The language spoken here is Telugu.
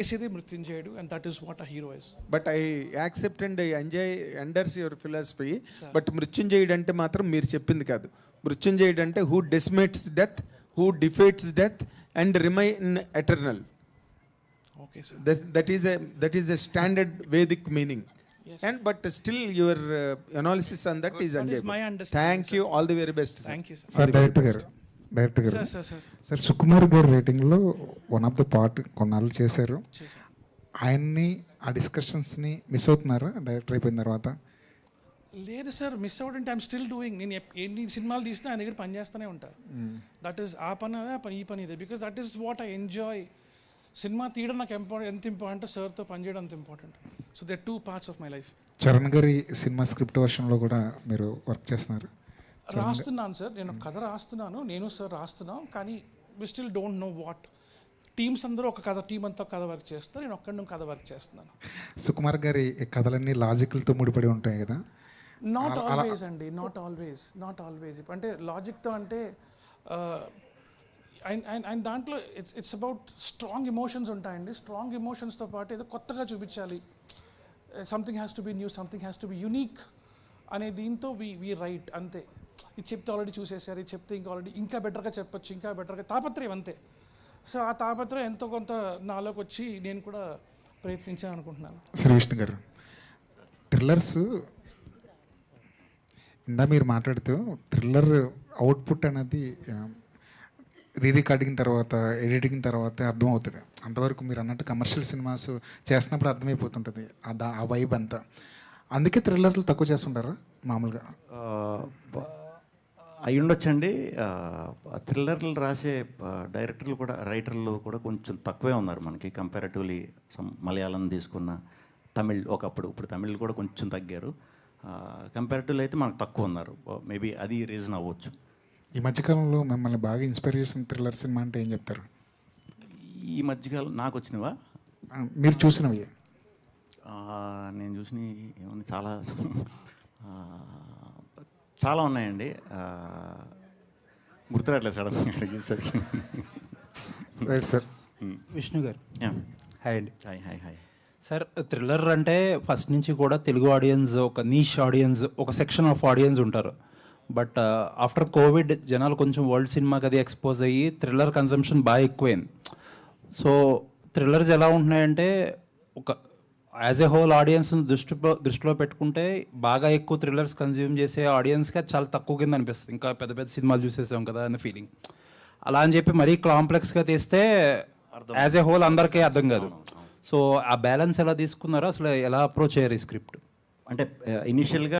చేసేది మృత్యుంజయుడు, and that is what a hero is. But I accept and I enjoy endorse your philosophy. But మృత్యుంజయుడు అంటే మాత్రం మీరు చెప్పింది కాదు. మృత్యుంజయుడు అంటే who decimates death, who defeats death and remain eternal. Okay sir. That is a standard Vedic meaning. Yes. And but still your analysis on that is enjoyable. My understanding. Thank you. All the very best. Thank you, sir. Sir director గారు సార్ సుకుమార్ గారి రేటింగ్లో వన్ ఆఫ్ ద పార్ట్ కొన్నాళ్ళు చేశారు. ఆయన్ని ఆ డిస్కషన్స్ని మిస్ అవుతున్నారా డైరెక్టర్ అయిపోయిన తర్వాత? లేదు సార్, మిస్ అవుట్ అంటే ఐమ్ స్టిల్ డూయింగ్. నేను ఎన్ని సినిమాలు తీసినా ఆయన దగ్గర పని చేస్తూనే ఉంటాను. దట్ ఈస్ ఆ పని అదే, ఈ పని ఇదే. Because that is what I enjoy. Cinema తీయడం నాకు ఎంత ఇంపార్టెంట్, సార్తో పనిచేయడం అంత important. So they 2 parts of my life. Charan గారి సినిమా స్క్రిప్ట్ వర్షన్లో కూడా మీరు వర్క్ చేస్తున్నారు? రాస్తున్నాను సార్, నేను కథ రాస్తున్నాను, నేను సార్ రాస్తున్నాం. కానీ we still don't know what. Teams అందరూ ఒక కథ, టీం అంతా కథ వర్క్ చేస్తారు, నేను ఒక్కడిని కథ వర్క్ చేస్తున్నాను. సుకుమార్ గారి కథలన్నీ లాజికల్తో ముడిపడి ఉంటాయి కదా? నాట్ ఆల్వేస్ అండి, నాట్ ఆల్వేస్. అంటే లాజిక్తో అంటే అండ్ దాంట్లో ఇట్స్ అబౌట్ స్ట్రాంగ్ ఎమోషన్స్ ఉంటాయండి. స్ట్రాంగ్ ఎమోషన్స్తో పాటు ఏదో కొత్తగా చూపించాలి. Something has to be new, something has to be unique అనే దీంతో వి రైట్ అంతే. ఇది చెప్తే ఆల్రెడీ చూసేసారు, ఇది చెప్తే ఇంకా ఆల్రెడీ ఇంకా బెటర్గా చెప్పొచ్చు, ఇంకా బెటర్గా, తాపత్రయం అంతే. సో ఆ తాపత్రయం ఎంతో కొంత నాలోకి వచ్చి నేను కూడా ప్రయత్నించాను అనుకుంటున్నాను. శ్రీవిష్ణు గారు, థ్రిల్లర్స్ ఇందా మీరు మాట్లాడుతూ థ్రిల్లర్ అవుట్పుట్ అనేది రికార్డింగ్ తర్వాత, ఎడిటింగ్ తర్వాత అర్థమవుతుంది. అంతవరకు మీరు అన్నట్టు కమర్షియల్ సినిమాస్ చేస్తున్నప్పుడు అర్థమైపోతుంటుంది ఆ వైబ్ అంతా. అందుకే థ్రిల్లర్లు తక్కువ చేస్తుంటారా మామూలుగా? అయి ఉండొచ్చండి. థ్రిల్లర్లు రాసే డైరెక్టర్లు కూడా, రైటర్లు కూడా కొంచెం తక్కువే ఉన్నారు మనకి కంపారిటివ్లీ. మలయాళం తీసుకున్న, తమిళ్ ఒకప్పుడు, ఇప్పుడు తమిళ్ కూడా కొంచెం తగ్గారు. కంపారిటివ్లీ అయితే మనకు తక్కువ ఉన్నారు. మేబీ అది రీజన్ అవ్వచ్చు. ఈ మధ్యకాలంలో మిమ్మల్ని బాగా ఇన్స్పైర్ చేసిన థ్రిల్లర్ సినిమా అంటే ఏం చెప్తారు? ఈ మధ్యకాలం నాకు వచ్చినవా? మీరు చూసినవి? నేను చూసినవి ఏమన్నా చాలా ఉన్నాయండి. గుర్తురాట్లేదు సడన్గా అడిగేసరికి. Right sir. విష్ణు గారు, హాయ్ అండి. హాయ్ సార్, థ్రిల్లర్ అంటే ఫస్ట్ నుంచి కూడా తెలుగు ఆడియన్స్, ఒక నీష్ ఆడియన్స్, ఒక సెక్షన్ ఆఫ్ ఆడియన్స్ ఉంటారు. బట్ ఆఫ్టర్ కోవిడ్ జనాలు కొంచెం వరల్డ్ సినిమాకి అది ఎక్స్పోజ్ అయ్యి థ్రిల్లర్ కన్సంప్షన్ బాగా ఎక్కువైంది. సో థ్రిల్లర్స్ ఎలా ఉంటున్నాయంటే ఒక యాజ్ ఏ హోల్ ఆడియన్స్ దృష్టిలో పెట్టుకుంటే బాగా ఎక్కువ థ్రిల్లర్స్ కన్జ్యూమ్ చేసే ఆడియన్స్కి అది చాలా తక్కువ కింద అనిపిస్తుంది. ఇంకా పెద్ద పెద్ద సినిమాలు చూసేసాం కదా అనే ఫీలింగ్. అలా అని చెప్పి మరీ కాంప్లెక్స్గా తీస్తే యాజ్ ఏ హోల్ అందరికీ అర్థం కాదు. సో ఆ బ్యాలెన్స్ ఎలా తీసుకున్నారో, అసలు ఎలా అప్రోచ్ అయ్యారు ఈ స్క్రిప్ట్? అంటే ఇనిషియల్గా